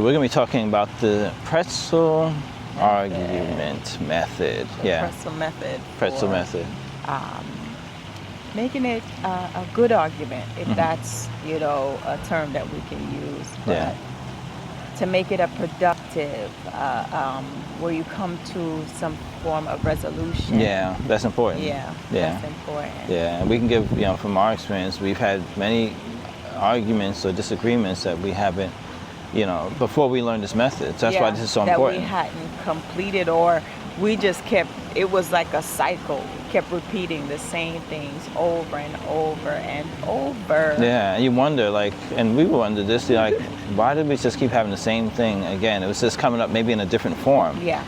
We're going to be talking about the pretzel argument method. Pretzel method. Pretzel method. Making it a good argument, if that's, a term that we can use. But to make it a productive, where you come to some form of resolution. Yeah, that's important. That's important. Yeah, and we can give, from our experience, we've had many arguments or disagreements that we haven't, before we learned this method. So that's why this is so important. That we hadn't completed, or we just it was like a cycle. We kept repeating the same things over and over and over. Yeah, and you wonder, and we wondered this, why did we just keep having the same thing again? It was just coming up maybe in a different form. Yeah.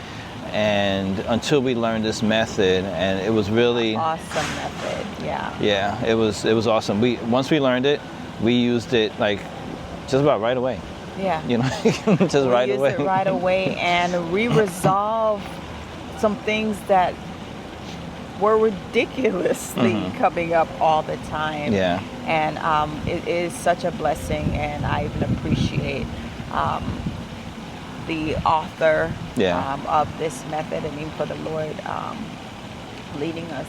And until we learned this method, and it was really awesome method. Yeah. Yeah, it was awesome. Once we learned it, we used it just about right away. Yeah. Just right away. We used it right away, and we resolved some things that were ridiculously coming up all the time. Yeah. And it is such a blessing, and I even appreciate the author of this method, and even for the Lord leading us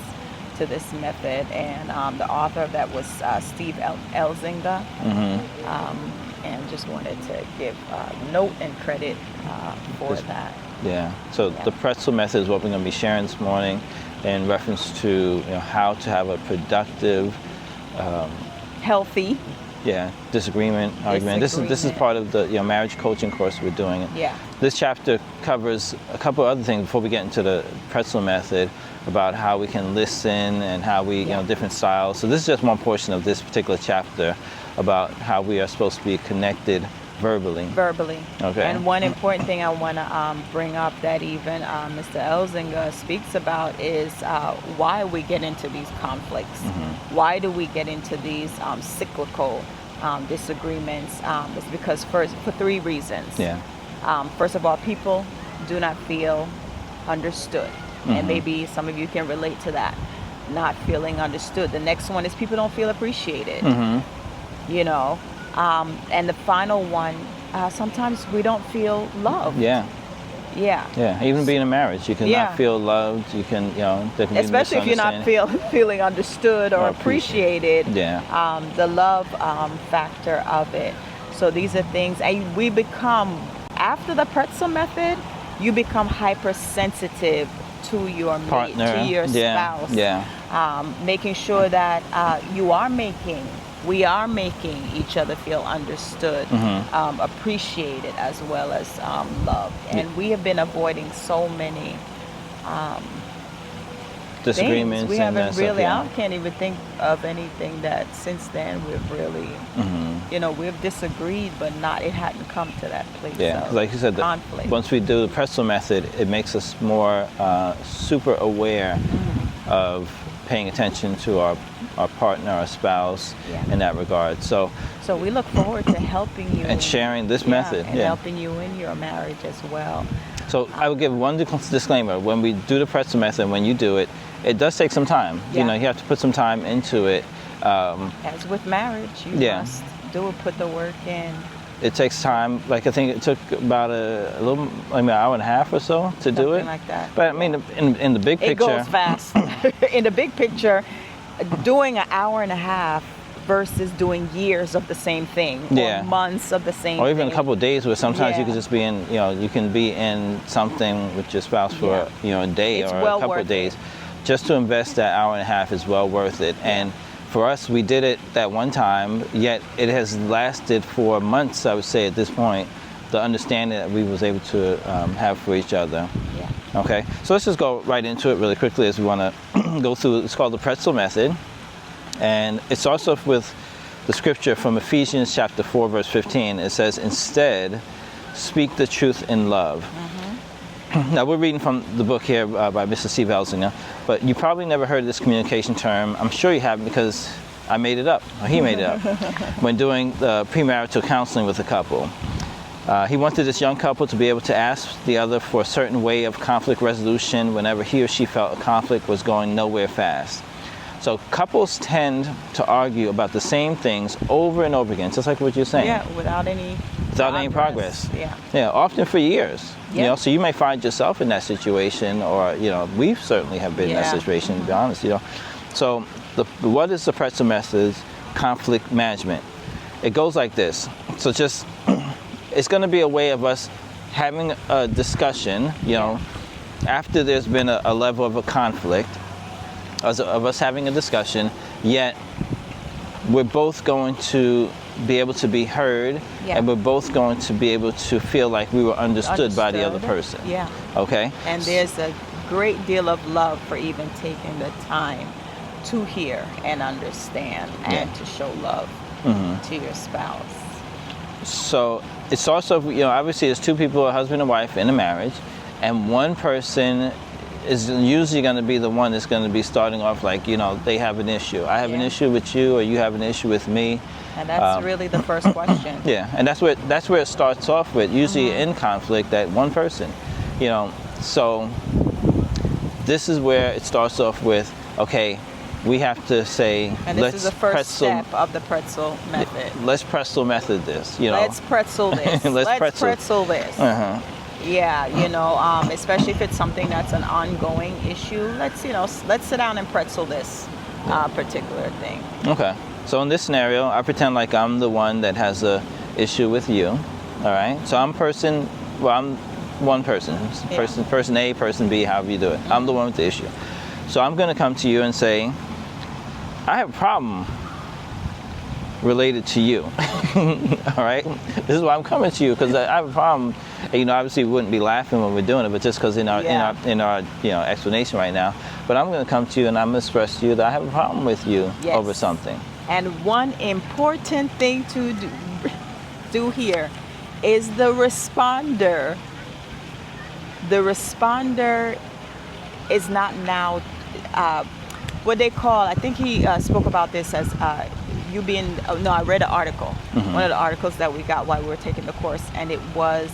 to this method. And the author of that was Steve Elzinga. And just wanted to give note and credit for that. Yeah. So the pretzel method is what we're going to be sharing this morning in reference to how to have a productive, healthy. Disagreement, argument. This is part of the marriage coaching course we're doing. Yeah. This chapter covers a couple other things before we get into the pretzel method, about how we can listen and how we different styles. So this is just one portion of this particular chapter about how we are supposed to be connected verbally. Okay. And one important thing I want to bring up that even Mr. Elzinga speaks about is why we get into these conflicts. Why do we get into these cyclical disagreements? It's because for three reasons. First of all, people do not feel understood. And maybe some of you can relate to that, not feeling understood. The next one is people don't feel appreciated. And the final one, sometimes we don't feel loved. Yeah. Even being in marriage, you can not feel loved. You can, there can be especially if you're not feeling understood or appreciated. The love factor of it. So these are things, and we become, after the pretzel method, you become hypersensitive to your partner, mate, to your spouse. Making sure that we are making each other feel understood, appreciated, as well as loved. And we have been avoiding so many disagreements. We haven't really, I can't even think of anything that since then we've really, we've disagreed, but it hadn't come to that place. Yeah, like you said, once we do the pretzel method, it makes us more super aware of paying attention to our partner, our spouse, in that regard. So we look forward to helping you and sharing this method, and helping you in your marriage as well. So I would give one disclaimer: when we do the pretzel method, when you do it, it does take some time. You have to put some time into it. As with marriage, you must put the work in. It takes time. I think it took about an hour and a half or so to do it. Something like that. But I mean, in the big picture, it goes fast. In the big picture, doing an hour and a half versus doing years of the same thing, or months of the same thing. Or even a couple of days, where sometimes you could just be in, you can be in something with your spouse for a day or a couple of days. Just to invest that hour and a half is well worth it. And for us, we did it that one time, yet it has lasted for months, I would say, at this point, the understanding that we was able to have for each other. Okay, so let's just go right into it really quickly as we want to go through. It's called the pretzel method, and it starts off with the scripture from Ephesians chapter 4, verse 15. It says, "Instead, speak the truth in love." Now, we're reading from the book here by Mr. Steve Elzinga, but you probably never heard this communication term. I'm sure you haven't, because I made it up, or he made it up, when doing the premarital counseling with a couple. He wanted this young couple to be able to ask the other for a certain way of conflict resolution whenever he or she felt a conflict was going nowhere fast. So couples tend to argue about the same things over and over again, just like what you're saying. Yeah, without any progress. Yeah. Yeah, often for years. Yeah. You know, so you may find yourself in that situation, or you know, we certainly have been in that situation. To be honest, you know. So what is the Pretzel methods conflict management? It goes like this. So just it's going to be a way of us having a discussion. You know, after there's been a level of a conflict, of us having a discussion, yet we're both going to be able to be heard, and we're both going to be able to feel like we were understood by the other person. Yeah. Okay? And there's a great deal of love for even taking the time to hear and understand and to show love to your spouse. So it's also, you know, obviously there's two people, a husband and wife in a marriage, and one person is usually going to be the one that's going to be starting off like, you know, they have an issue. I have an issue with you, or you have an issue with me. And that's really the first question. Yeah, and that's where it starts off with, usually in conflict, that one person, you know. So this is where it starts off with, okay, we have to say, and this is the first step of the pretzel method. Let's pretzel method this, you know. Let's pretzel this. let's pretzel this. Yeah, you know, especially if it's something that's an ongoing issue. Let's sit down and pretzel this particular thing. Okay. So in this scenario, I pretend like I'm the one that has a issue with you. All right. So I'm one person. Person A, person B, however you do it. I'm the one with the issue. So I'm going to come to you and say, I have a problem related to you. All right. This is why I'm coming to you, because I have a problem. You know, obviously we wouldn't be laughing when we're doing it, but just because in our you know, explanation right now. But I'm going to come to you and I'm going to express to you that I have a problem with you over something. And one important thing to do here is the responder. The responder is not now what they call, I think he spoke about this as you being, no, I read an article, one of the articles that we got while we were taking the course, and it was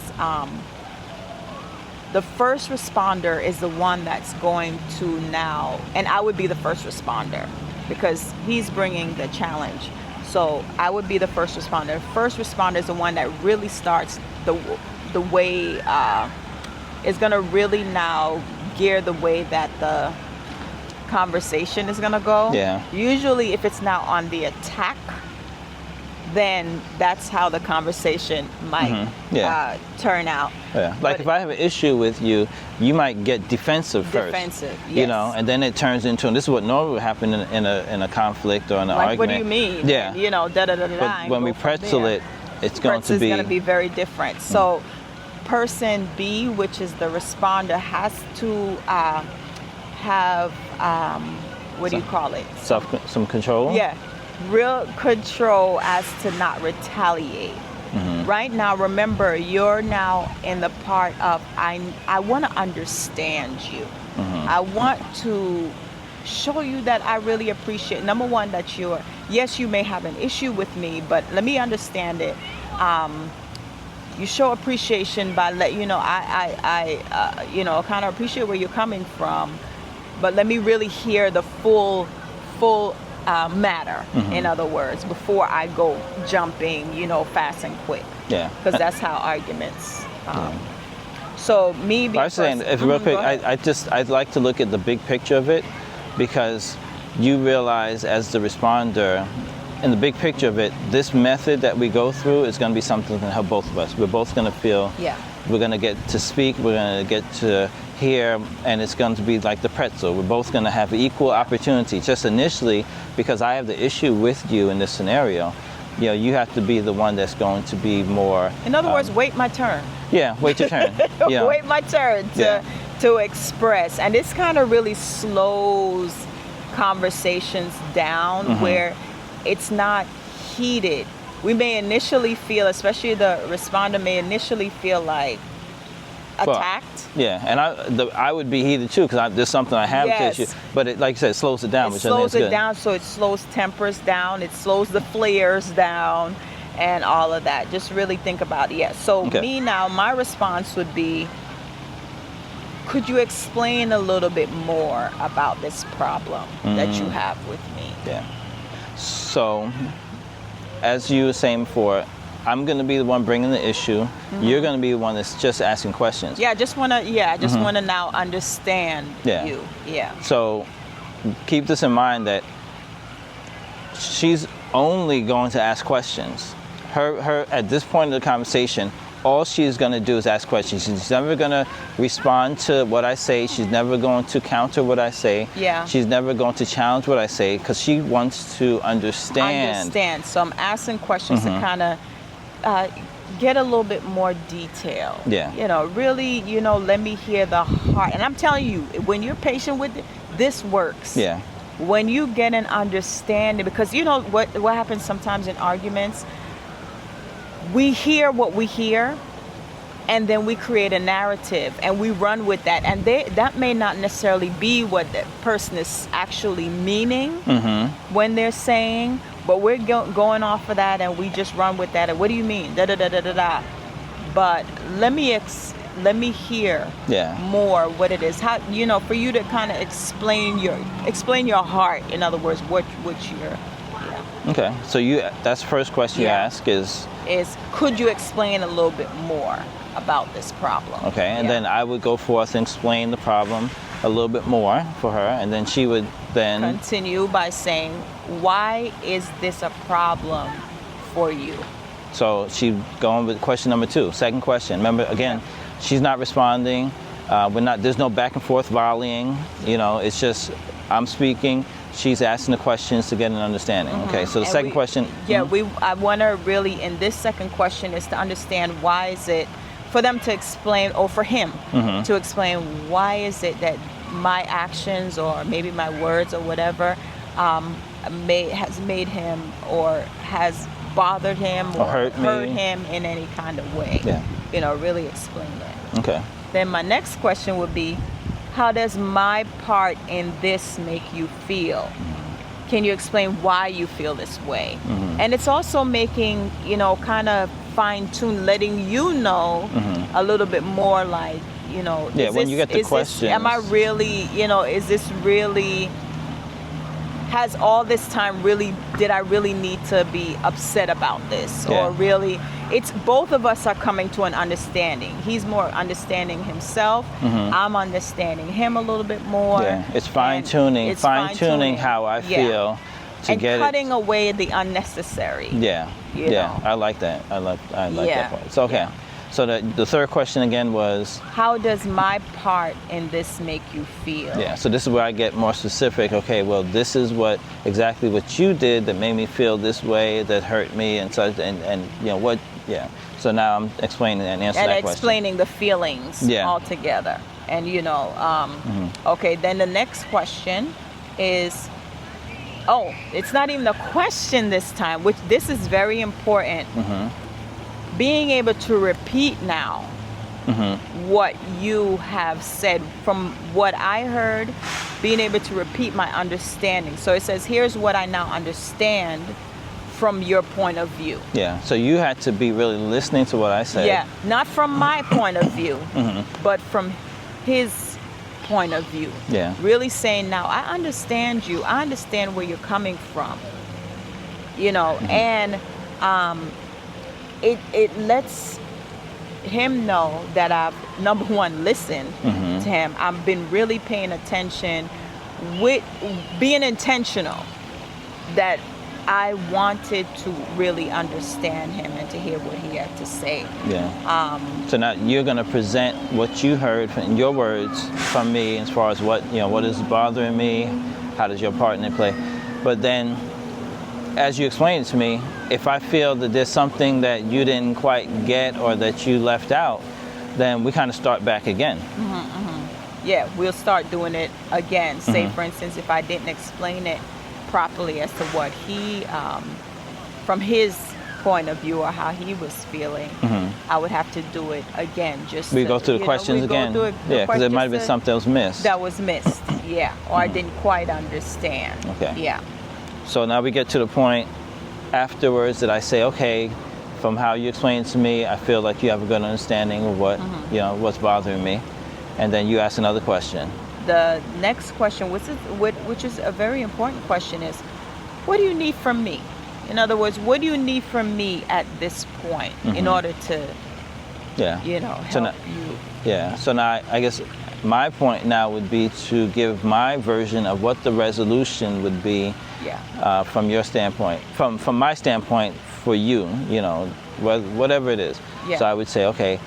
the first responder is the one that's going to now, and I would be the first responder because he's bringing the challenge. So I would be the first responder. First responder is the one that really starts the way, is going to really now gear the way that the conversation is going to go. Yeah. Usually if it's now on the attack, then that's how the conversation might turn out. Yeah. Like if I have an issue with you, you might get defensive first. Defensive, yes. You know, and then it turns into, and this is what normally would happen in a conflict or in an argument. What do you mean? Yeah. You know, But when we pretzel it, it's going to be... It's going to be very different. So person B, which is the responder, has to have, what do you call it? Some control? Yeah. Real control as to not retaliate. Right now, remember, you're now in the part of, I want to understand you. I want to show you that I really appreciate, number one, that yes, you may have an issue with me, but let me understand it. You show appreciation by I kind of appreciate where you're coming from, but let me really hear the full matter, in other words, before I go jumping, fast and quick. Yeah. Because that's how arguments. So me being I was saying, if real quick, I'd like to look at the big picture of it, because you realize as the responder, in the big picture of it, this method that we go through is going to be something that can help both of us. We're both going to feel, we're going to get to speak, we're going to get to hear, and it's going to be like the pretzel. We're both going to have equal opportunity. Just initially, because I have the issue with you in this scenario, you have to be the one that's going to be more... In other words, wait my turn. Yeah, wait your turn. Wait my turn to express. And this kind of really slows conversations down where it's not heated. We may initially feel, especially the responder may initially feel like attacked. Yeah, and I would be heated too, because there's something I have to issue. But it, like you said, it slows it down. It slows it down, so it slows tempers down, it slows the flares down, and all of that. Just really think about it. Yeah. So me now, my response would be could you explain a little bit more about this problem that you have with me? Yeah. So, as you were saying before, I'm going to be the one bringing the issue. You're going to be the one that's just asking questions. Yeah, I just want to now understand you. Yeah. So, keep this in mind that she's only going to ask questions. Her at this point of the conversation, all she's going to do is ask questions. She's never going to respond to what I say. She's never going to counter what I say. Yeah. She's never going to challenge what I say because she wants to understand. So I'm asking questions to kind of get a little bit more detail. Yeah. Really, let me hear the heart. And I'm telling you, when you're patient with it, this works. Yeah. When you get an understanding, because what happens sometimes in arguments, we hear what we hear, and then we create a narrative and we run with that, and that may not necessarily be what the person is actually meaning when they're saying, but we're going off of that and we just run with that. And what do you mean? Da da da da da da. But let me hear more what it is. How for you to kind of explain your heart. In other words, what you're. Okay, so that's the first question you ask is could you explain a little bit more about this problem? Okay, and then I would go forth and explain the problem a little bit more for her, and then she would then continue by saying, why is this a problem for you? So she's going with question number 2. Second question. Remember, again, she's not responding. There's no back and forth volleying. It's just I'm speaking. She's asking the questions to get an understanding. Okay, so the second question. Yeah, I want to really, in this second question, is to understand why is it, for them to explain, or for him to explain why is it that my actions or maybe my words or whatever has made him or has bothered him or hurt him in any kind of way. Yeah. Really explain that. Okay. Then my next question would be, how does my part in this make you feel? Can you explain why you feel this way? And it's also making, kind of fine-tune, letting you know a little bit more, like, when you get the questions. Am I really, is this really, has all this time really, did I really need to be upset about this? Yeah. Or really, it's both of us are coming to an understanding. He's more understanding himself. I'm understanding him a little bit more. Yeah, it's fine-tuning how I feel to and get cutting away the unnecessary. Yeah, I like that. I like that part. So, okay. Yeah. So the third question again was, how does my part in this make you feel? Yeah, so this is where I get more specific. Okay, well, this is exactly what you did that made me feel this way, that hurt me, and such, and what. Yeah. So now I'm explaining and answering that question. And explaining the feelings altogether. And okay, then the next question is, it's not even a question this time, which this is very important. Being able to repeat now what you have said. From what I heard, being able to repeat my understanding. So it says, here's what I now understand from your point of view. Yeah, so you had to be really listening to what I said. Yeah, not from my point of view, but from his point of view. Yeah. Really saying, now I understand you. I understand where you're coming from. And it lets him know that I've, number one, listened to him. I've been really paying attention, with being intentional, that I wanted to really understand him and to hear what he had to say. Yeah. So now you're going to present what you heard in your words from me, as far as what is bothering me, how does your partner play. But then, as you explained it to me, if I feel that there's something that you didn't quite get or that you left out, then we kind of start back again. Yeah, we'll start doing it again. Say, for instance, if I didn't explain it properly as to what he, from his point of view or how he was feeling, I would have to do it again. We go through the questions again. Yeah, because there might have been something that was missed. That was missed, yeah. Or I didn't quite understand. Okay. Yeah. So now we get to the point afterwards that I say, okay, from how you explained it to me, I feel like you have a good understanding of what, what's bothering me. And then you ask another question. The next question, which is a very important question, is, what do you need from me? In other words, what do you need from me at this point in order to, help you? Yeah. So now I guess my point now would be to give my version of what the resolution would be from your standpoint, from my standpoint for you, whatever it is. Yeah. So I would say, okay,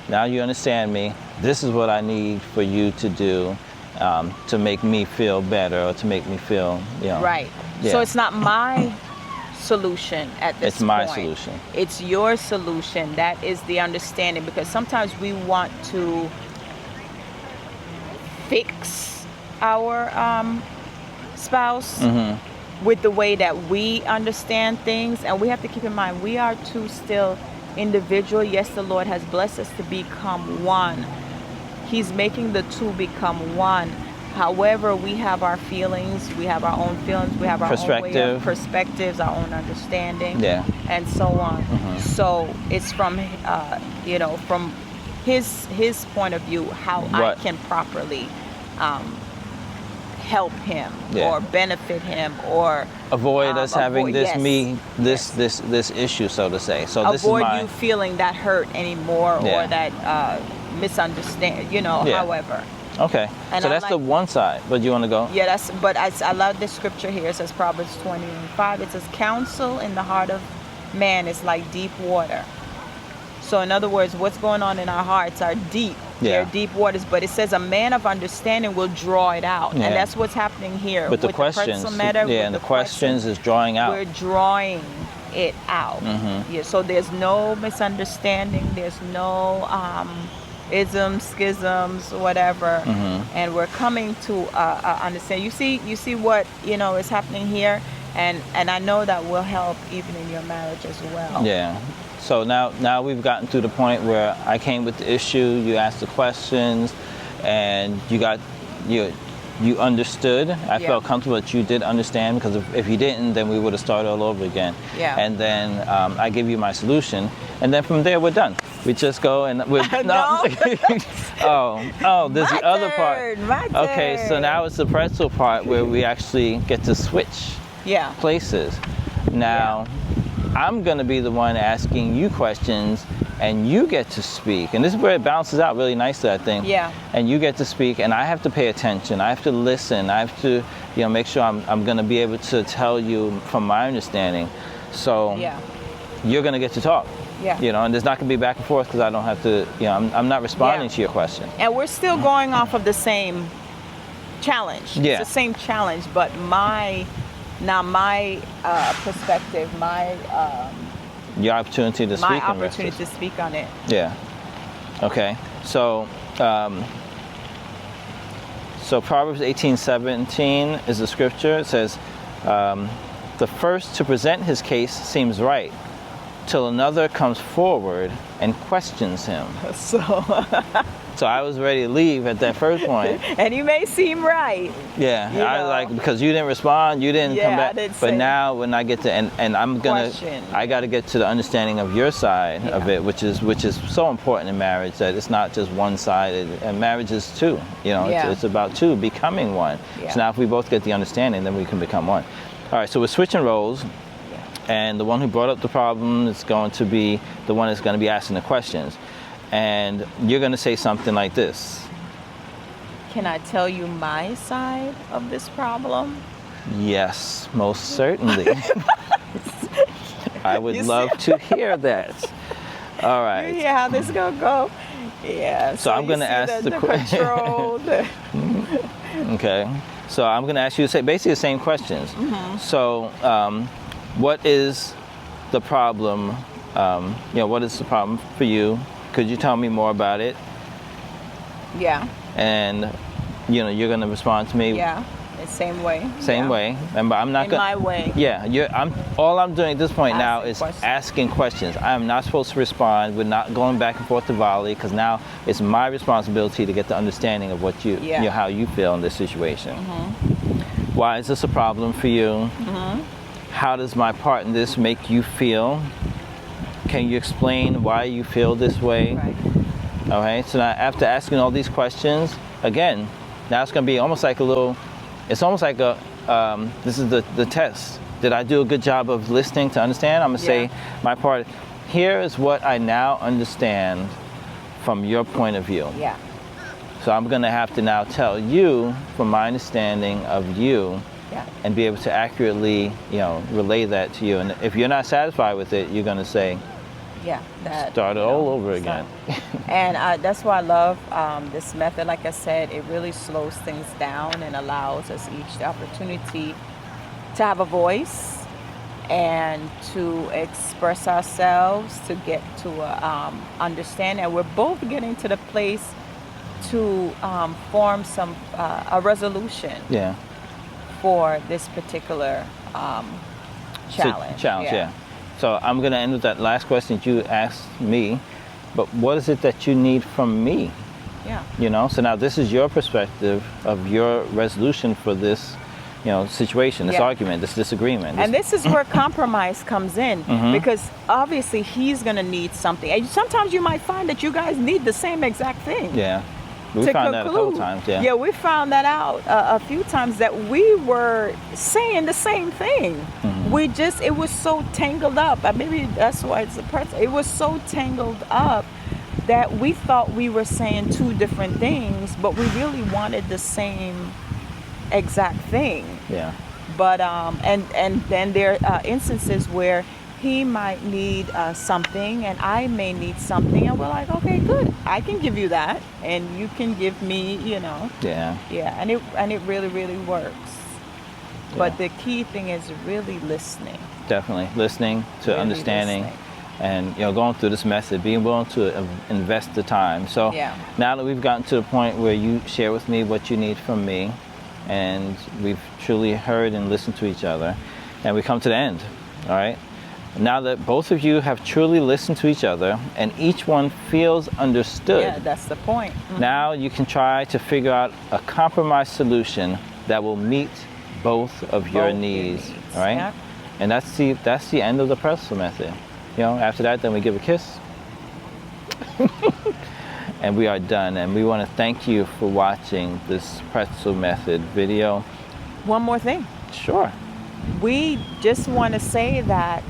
now you understand me. This is what I need for you to do to make me feel better, or to make me feel, Right. Yeah. So it's not my solution at this point. It's my solution. It's your solution. That is the understanding, because sometimes we want to fix our spouse with the way that we understand things, and we have to keep in mind we are two still individual. Yes, the Lord has blessed us to become one. He's making the two become one. However, we have our feelings, we have our own feelings, we have our own way of perspectives, our own understanding, and so on. So it's from from his point of view, how I can properly help him or benefit him, or avoid us having this issue, so to say. So avoid you feeling that hurt anymore, or that misunderstand, however. Okay, and so that's the one side, but you want to go? Yeah, but I love this scripture here. It says Proverbs 20:5. It says, counsel in the heart of man is like deep water. So in other words, what's going on in our hearts are deep. They're deep waters, but it says a man of understanding will draw it out. And that's what's happening here. With the questions. And the questions is drawing out. We're drawing it out. Yeah, so there's no misunderstanding. There's no isms, schisms, whatever, and we're coming to understand. You see what is happening here, and I know that will help even in your marriage as well. Yeah. So now we've gotten to the point where I came with the issue, you asked the questions, and you understood. I felt comfortable that you did understand, because if you didn't, then we would have started all over again. Yeah. And then I give you my solution, and then from there we're done. We just go and we're no. There's the other part. My turn. Okay, so now it's the pretzel part where we actually get to switch places. Now I'm going to be the one asking you questions, and you get to speak. And this is where it balances out really nicely, I think. Yeah. And you get to speak, and I have to pay attention. I have to listen. I have to, make sure I'm going to be able to tell you from my understanding. So you're going to get to talk. Yeah. And there's not going to be back and forth, because I don't have to, I'm not responding to your question. And we're still going off of the same challenge. Yeah. It's the same challenge, but my perspective, your opportunity to speak. My opportunity to speak on it. Yeah. Okay. So, Proverbs 18:17 is the scripture. It says, "The first to present his case seems right, till another comes forward and questions him." So I was ready to leave at that first point. And you may seem right. Yeah, because you didn't respond, you didn't come back. But now when I get to and I'm I got to get to the understanding of your side of it, which is so important in marriage, that it's not just one side, and marriage is two. It's about two becoming one. So now if we both get the understanding, then we can become one. All right, so we're switching roles. And the one who brought up the problem is going to be the one that's going to be asking the questions. And you're going to say something like this. Can I tell you my side of this problem? Yes, most certainly. I would love to hear that. All right. You hear how this is going to go? Yeah. So I'm going to ask the question. Okay. So I'm going to ask you to say basically the same questions. So what is the problem? What is the problem for you? Could you tell me more about it? Yeah. And you're gonna respond to me. Yeah. The same way. Same way. Remember, I'm not my way. Yeah. All I'm doing at this point now is asking questions. I am not supposed to respond. We're not going back and forth to volley, because now it's my responsibility to get the understanding of what how you feel in this situation. Why is this a problem for you? How does my part in this make you feel? Can you explain why you feel this way? Right. Okay, so now after asking all these questions, again, now it's going to be almost like a little, it's almost like a, this is the test. Did I do a good job of listening to understand? I'm going to say my part. Here is what I now understand from your point of view. Yeah. So I'm going to have to now tell you from my understanding of you, and be able to accurately, relay that to you. And if you're not satisfied with it, you're going to say, start it all over again. And that's why I love this method. Like I said, it really slows things down and allows us each the opportunity to have a voice and to express ourselves, to get to understand. And we're both getting to the place to form a resolution for this particular challenge. So I'm going to end with that last question you asked me, but what is it that you need from me? So now this is your perspective of your resolution for this situation, this argument, this disagreement. And this is where compromise comes in, because obviously he's going to need something. And sometimes you might find that you guys need the same exact thing. We found that a couple times, we found that out a few times, that we were saying the same thing. It was so tangled up. Maybe that's why it's a pretzel. It was so tangled up that we thought we were saying two different things, but we really wanted the same exact thing. But and then there are instances where he might need something and I may need something, and we're like, okay, good, I can give you that and you can give me, and it really, really works. But the key thing is really listening. Definitely listening to really understanding. And going through this method, being willing to invest the time. So now that we've gotten to the point where you share with me what you need from me, and we've truly heard and listened to each other, and we come to the end, all right? Now that both of you have truly listened to each other and each one feels understood. That's the point. Now you can try to figure out a compromise solution that will meet both of your needs, all right? And that's the end of the pretzel method. After that, then we give a kiss. And we are done. And we want to thank you for watching this pretzel method video. One more thing. Sure. We just want to say that,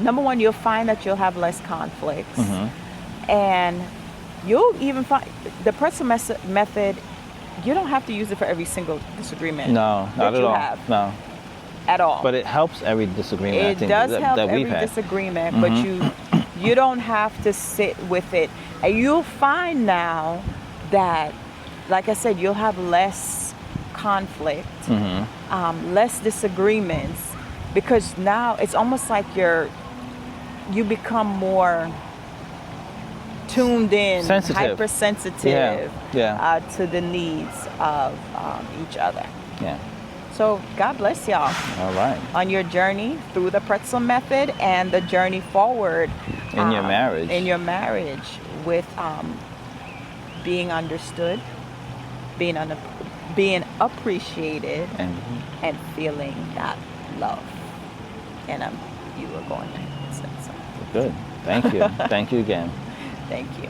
number one, you'll find that you'll have less conflicts. And you'll even find the pretzel method, you don't have to use it for every single disagreement. No, not at all. No. At all. But it helps every disagreement. It does help every disagreement, but you don't have to sit with it. And you'll find now that, like I said, you'll have less conflict, less disagreements, because now it's almost like you become more tuned in, hypersensitive to the needs of each other. So God bless y'all. All right. On your journey through the pretzel method and the journey forward in your marriage. In your marriage, with being understood, being appreciated, and feeling that love. And you were going to say something. Good. Thank you. Thank you again. Thank you.